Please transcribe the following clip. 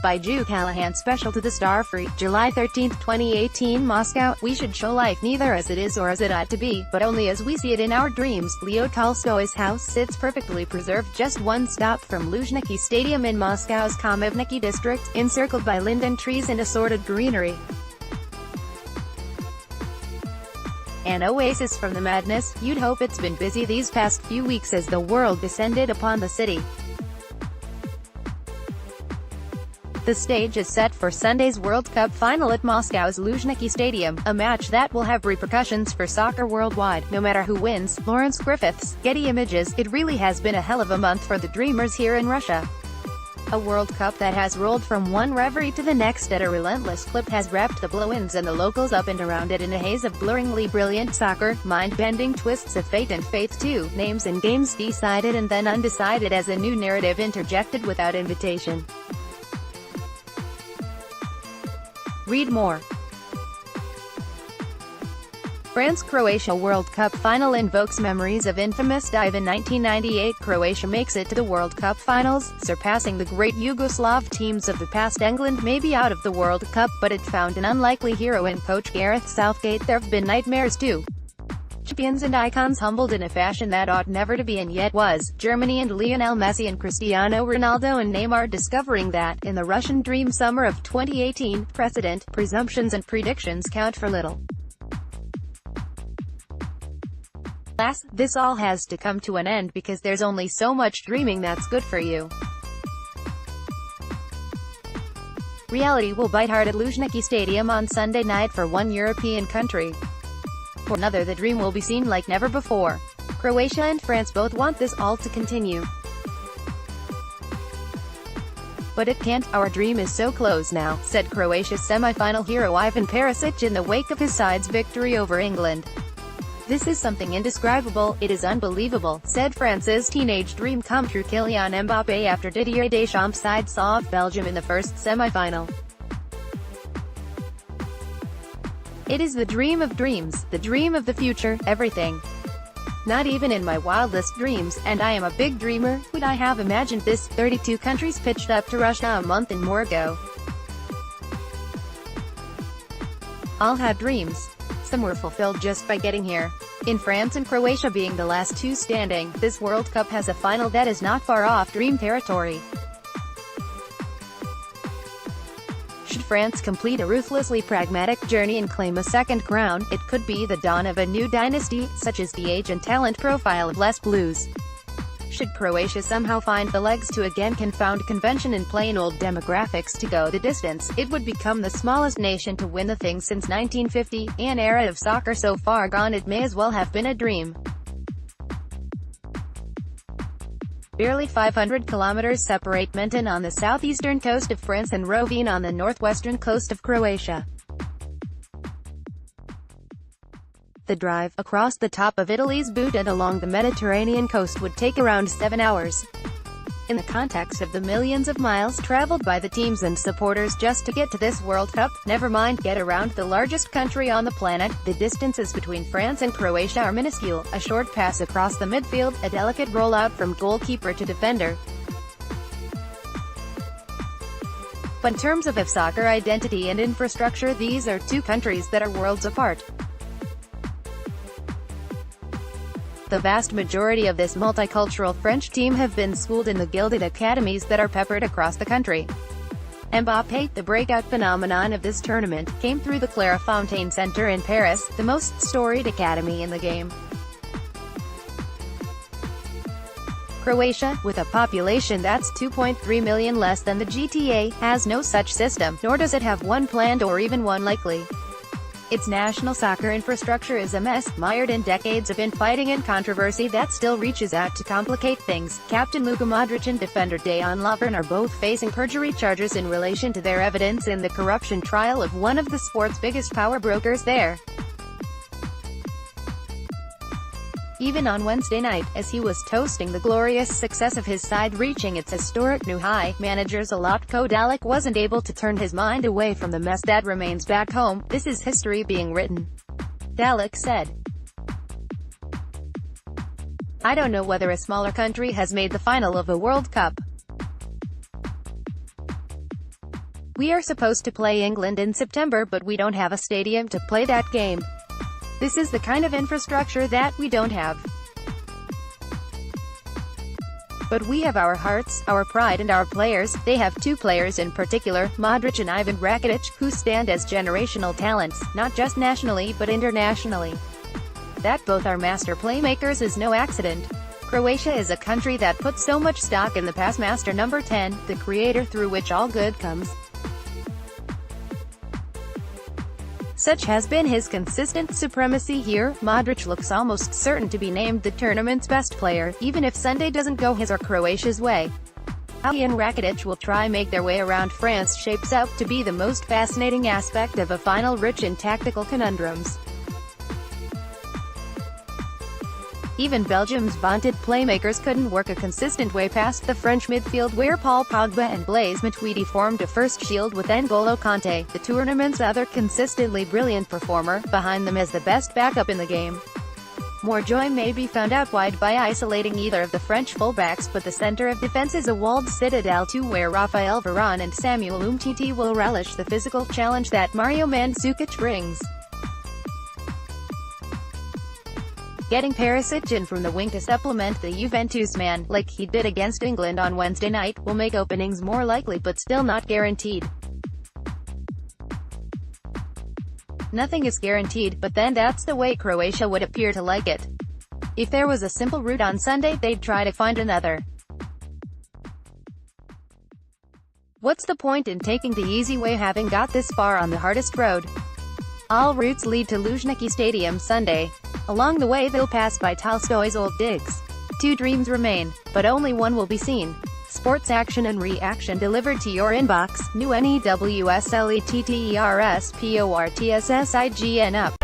by Joe CallaghanSpecial to the StarFri, July 13, 2018. Moscow. We should show life neither as it is or as it ought to be, but only as we see it in our dreams. Leo Tolstoy's house sits perfectly preserved just one stop from Luzhniki Stadium in Moscow's Khamovniki district, encircled by linden trees and assorted greenery. An oasis from the madness. You'd hope it's been busy these past few weeks as the world descended upon the city. The stage is set for Sunday's World Cup final at Moscow's Luzhniki Stadium, a match that will have repercussions for soccer worldwide, no matter who wins. Lawrence Griffiths, Getty Images. It really has been a hell of a month for the Dreamers here in Russia. A World Cup that has rolled from one reverie to the next at a relentless clip has wrapped the blow-ins and the locals up and around it in a haze of blurringly brilliant soccer, mind-bending twists of fate and faith too, names and games decided and then undecided as a new narrative interjected without invitation. Read more. France-Croatia World Cup final invokes memories of infamous dive in 1998. Croatia makes it to the World Cup finals, surpassing the great Yugoslav teams of the past. England may be out of the World Cup, but it found an unlikely hero in coach Gareth Southgate. There have been nightmares too. Champions and icons humbled in a fashion that ought never to be and yet was. Germany and Lionel Messi and Cristiano Ronaldo and Neymar discovering that, in the Russian dream summer of 2018, precedent, presumptions and predictions count for little. Alas, this all has to come to an end because there's only so much dreaming that's good for you. Reality will bite hard at Luzhniki Stadium on Sunday night for one European country. For another, the dream will be seen like never before. Croatia and France both want this all to continue. But it can't. Our dream is so close now, said Croatia's semi-final hero Ivan Perisic in the wake of his side's victory over England. This is something indescribable, it is unbelievable, said France's teenage dream come true Kylian Mbappé after Didier Deschamps' side saw off Belgium in the first semi-final. It is the dream of dreams, the dream of the future, everything. Not even in my wildest dreams, and I am a big dreamer, would I have imagined this. 32 countries pitched up to Russia a month and more ago. All had dreams. Some were fulfilled just by getting here. In France and Croatia being the last two standing, this World Cup has a final that is not far off dream territory. Should France complete a ruthlessly pragmatic journey and claim a second crown, it could be the dawn of a new dynasty, such as the age and talent profile of Les Blues. Should Croatia somehow find the legs to again confound convention and plain old demographics to go the distance, it would become the smallest nation to win the thing since 1950, an era of soccer so far gone it may as well have been a dream. Barely 500 kilometers separate Menton on the southeastern coast of France and Rovine on the northwestern coast of Croatia. The drive, across the top of Italy's boot and along the Mediterranean coast would take around 7 hours. In the context of the millions of miles traveled by the teams and supporters just to get to this World Cup, never mind get around the largest country on the planet, the distances between France and Croatia are minuscule. A short pass across the midfield, a delicate rollout from goalkeeper to defender. But in terms of soccer identity and infrastructure, these are two countries that are worlds apart. The vast majority of this multicultural French team have been schooled in the gilded academies that are peppered across the country. Mbappé, the breakout phenomenon of this tournament, came through the Clairefontaine Center in Paris, the most storied academy in the game. Croatia, with a population that's 2.3 million less than the GTA, has no such system, nor does it have one planned or even one likely. Its national soccer infrastructure is a mess, mired in decades of infighting and controversy that still reaches out to complicate things. Captain Luka Modric and defender Dejan Lovren are both facing perjury charges in relation to their evidence in the corruption trial of one of the sport's biggest power brokers there. Even on Wednesday night, as he was toasting the glorious success of his side reaching its historic new high, manager Zlatko Dalic wasn't able to turn his mind away from the mess that remains back home. This is history being written. Dalic said. I don't know whether a smaller country has made the final of a World Cup. We are supposed to play England in September, but we don't have a stadium to play that game. This is the kind of infrastructure that we don't have. But we have our hearts, our pride and our players. They have two players in particular, Modric and Ivan Rakitic, who stand as generational talents, not just nationally but internationally. That both are master playmakers is no accident. Croatia is a country that puts so much stock in the past master number 10, the creator through which all good comes. Such has been his consistent supremacy here. Modric looks almost certain to be named the tournament's best player, even if Sunday doesn't go his or Croatia's way. How he and Rakitic will try make their way around France shapes up to be the most fascinating aspect of a final rich in tactical conundrums. Even Belgium's vaunted playmakers couldn't work a consistent way past the French midfield, where Paul Pogba and Blaise Matuidi formed a first shield with N'Golo Kanté, the tournament's other consistently brilliant performer, behind them as the best backup in the game. More joy may be found out wide by isolating either of the French fullbacks, but the center of defense is a walled citadel too, where Raphael Varane and Samuel Umtiti will relish the physical challenge that Mario Mandzukic brings. Getting Perisic in from the wing to supplement the Juventus man, like he did against England on Wednesday night, will make openings more likely but still not guaranteed. Nothing is guaranteed, but then that's the way Croatia would appear to like it. If there was a simple route on Sunday, they'd try to find another. What's the point in taking the easy way having got this far on the hardest road? All routes lead to Luzhniki Stadium Sunday. Along the way they'll pass by Tolstoy's old digs. Two dreams remain, but only one will be seen. Sports action and reaction delivered to your inbox. New NEWSLETTERSPORTSIGN up.